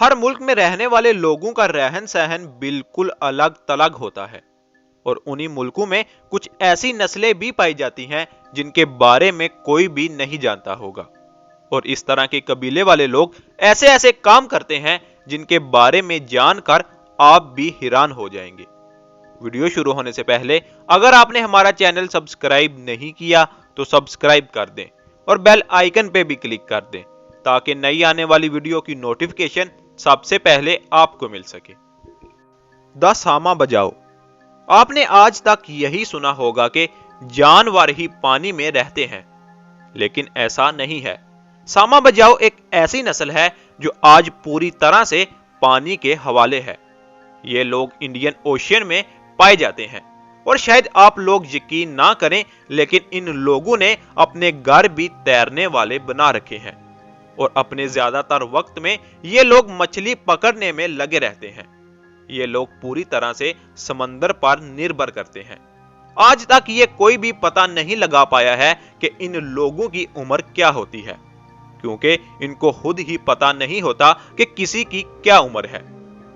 हर मुल्क में रहने वाले लोगों का रहन सहन बिल्कुल अलग तलग होता है और उन्हीं मुल्कों में कुछ ऐसी नस्लें भी पाई जाती हैं जिनके बारे में कोई भी नहीं जानता होगा। और इस तरह के कबीले वाले लोग ऐसे ऐसे काम करते हैं जिनके बारे में जानकर आप भी हैरान हो जाएंगे। वीडियो शुरू होने से पहले अगर आपने हमारा चैनल सब्सक्राइब नहीं किया तो सब्सक्राइब कर दें और बेल आइकन पे भी क्लिक कर दें ताकि नई आने वाली वीडियो की नोटिफिकेशन सबसे पहले आपको मिल सके। द सामा बजाओ। आपने आज तक यही सुना होगा कि जानवर ही पानी में रहते हैं, लेकिन ऐसा नहीं है। सामा बजाओ एक ऐसी नस्ल है जो आज पूरी तरह से पानी के हवाले है। ये लोग इंडियन ओशियन में पाए जाते हैं और शायद आप लोग यकीन ना करें, लेकिन इन लोगों ने अपने घर भी तैरने वाले बना रखे हैं और अपने ज्यादातर वक्त में ये लोग मछली पकड़ने में लगे रहते हैं। ये लोग पूरी तरह से समंदर पर निर्भर करते हैं। आज तक ये कोई भी पता नहीं लगा पाया है कि इन लोगों की उम्र क्या होती है, क्योंकि इनको खुद ही पता नहीं होता कि किसी की क्या उम्र है।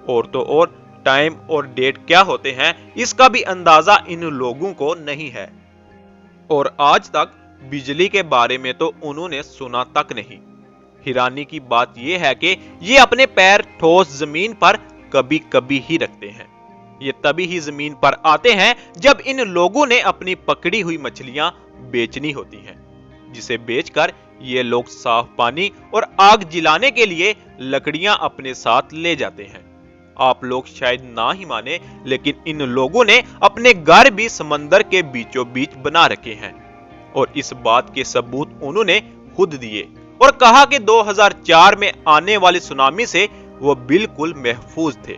और तो और टाइम और डेट क्या होते हैं इसका भी अंदाजा इन लोगों को नहीं है। और आज तक बिजली के बारे में तो उन्होंने सुना तक नहीं। हैरानी की बात यह है कि ये अपने पैर ठोस जमीन पर कभी कभी ही रखते हैं। ये तभी ही जमीन पर आते हैं जब इन लोगों ने अपनी पकड़ी हुई मछलियां बेचनी होती हैं, जिसे बेचकर ये लोग साफ पानी और आग जलाने के लिए लकड़ियां अपने साथ ले जाते हैं। आप लोग शायद ना ही माने, लेकिन इन लोगों ने अपने घर भी समंदर के बीचों बीच बना रखे हैं और इस बात के सबूत उन्होंने खुद दिए और कहा कि 2004 में आने वाली सुनामी से वो बिल्कुल महफूज थे।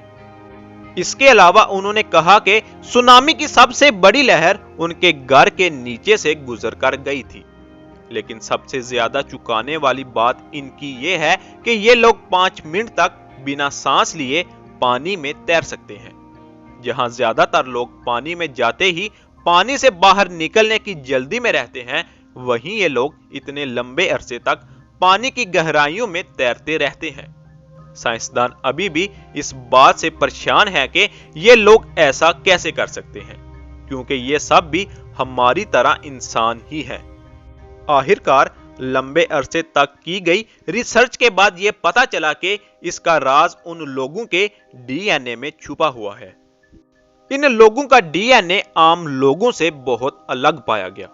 इसके अलावा उन्होंने कहा कि सुनामी की सबसे बड़ी लहर उनके घर के नीचे से गुजरकर गई थी। लेकिन सबसे ज्यादा चौंकाने वाली बात इनकी ये है कि ये लोग 5 मिनट तक बिना सांस लिए पानी में तैर सकते हैं। जहां ज्यादातर लोग पानी में जाते ही पानी से बाहर निकलने की जल्दी में रहते हैं, वहीं ये लोग इतने लंबे अरसे तक पानी की गहराइयों में तैरते रहते हैं। साइंसदान अभी भी इस बात से परेशान है कि ये लोग ऐसा कैसे कर सकते हैं, क्योंकि ये सब भी हमारी तरह इंसान ही हैं। आखिरकार लंबे अरसे तक की गई रिसर्च के बाद यह पता चला कि इसका राज उन लोगों के डीएनए में छुपा हुआ है। इन लोगों का डीएनए आम लोगों से बहुत अलग पाया गया।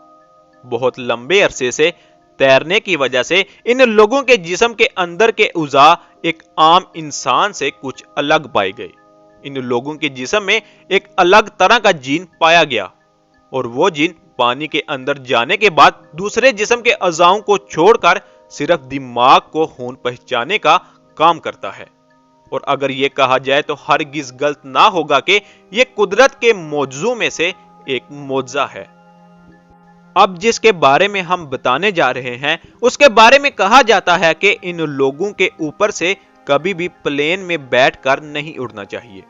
बहुत लंबे अरसे से तैरने की वजह से इन लोगों के जिस्म के अंदर के उज़ा एक आम इंसान से कुछ अलग पाए गए। इन लोगों के जिस्म में एक अलग तरह का जीन पाया गया और वो जीन पानी के अंदर जाने के बाद दूसरे जिस्म के अज़ाओं को छोड़कर सिर्फ दिमाग को खून पहुंचाने का काम करता है। और अगर ये कहा जाए तो हरगिज गलत ना होगा कि ये कुदरत के मौजज़ों में से एक मौजज़ा है। अब जिसके बारे में हम बताने जा रहे हैं उसके बारे में कहा जाता है कि इन लोगों के ऊपर से कभी भी प्लेन में बैठकर नहीं उड़ना चाहिए।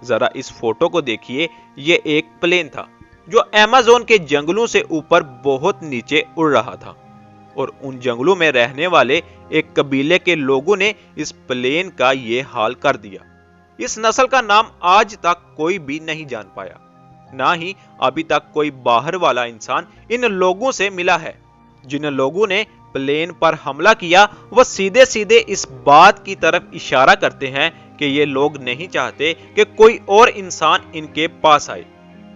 जरा इस फोटो को देखिए, ये एक प्लेन था जो अमेज़न के जंगलों से ऊपर बहुत नीचे उड़ रहा था और उन जंगलों में रहने वाले एक कबीले के लोगों ने इस प्लेन का ये हाल कर दिया। इस नस्ल का नाम आज तक कोई भी नहीं जान पाया, ना ही अभी तक कोई बाहर वाला इंसान इन लोगों से मिला है। जिन लोगों ने प्लेन पर हमला किया वह सीधे सीधे इस बात की तरफ इशारा करते हैं कि ये लोग नहीं चाहते कि कोई और इंसान इनके पास आए।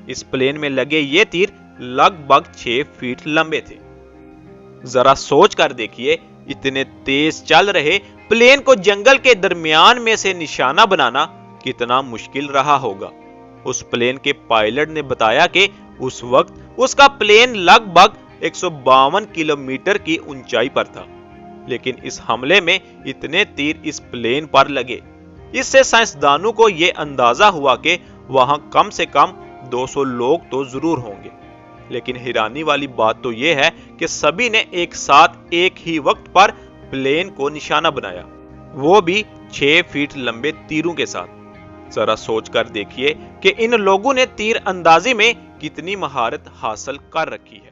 इस प्लेन में लगे ये तीर लगभग 6 फीट लंबे थे। जरा सोच कर देखिए, इतने तेज चल रहे प्लेन को जंगल के दरमियान में से निशाना बनाना कितना मुश्किल रहा होगा। उस प्लेन के पायलट ने बताया कि उस वक्त उसका प्लेन लगभग 152 किलोमीटर की ऊंचाई पर था, लेकिन इस हमले में इतने तीर इस प्लेन पर लगे। इससे साइंसदानों को यह अंदाजा हुआ कि वहां कम से कम 200 लोग तो जरूर होंगे। लेकिन हैरानी वाली बात तो यह है कि सभी ने एक साथ एक ही वक्त पर प्लेन को निशाना बनाया, वो भी 6 फीट लंबे तीरों के साथ। जरा सोचकर देखिए कि इन लोगों ने तीर अंदाजी में कितनी महारत हासिल कर रखी है।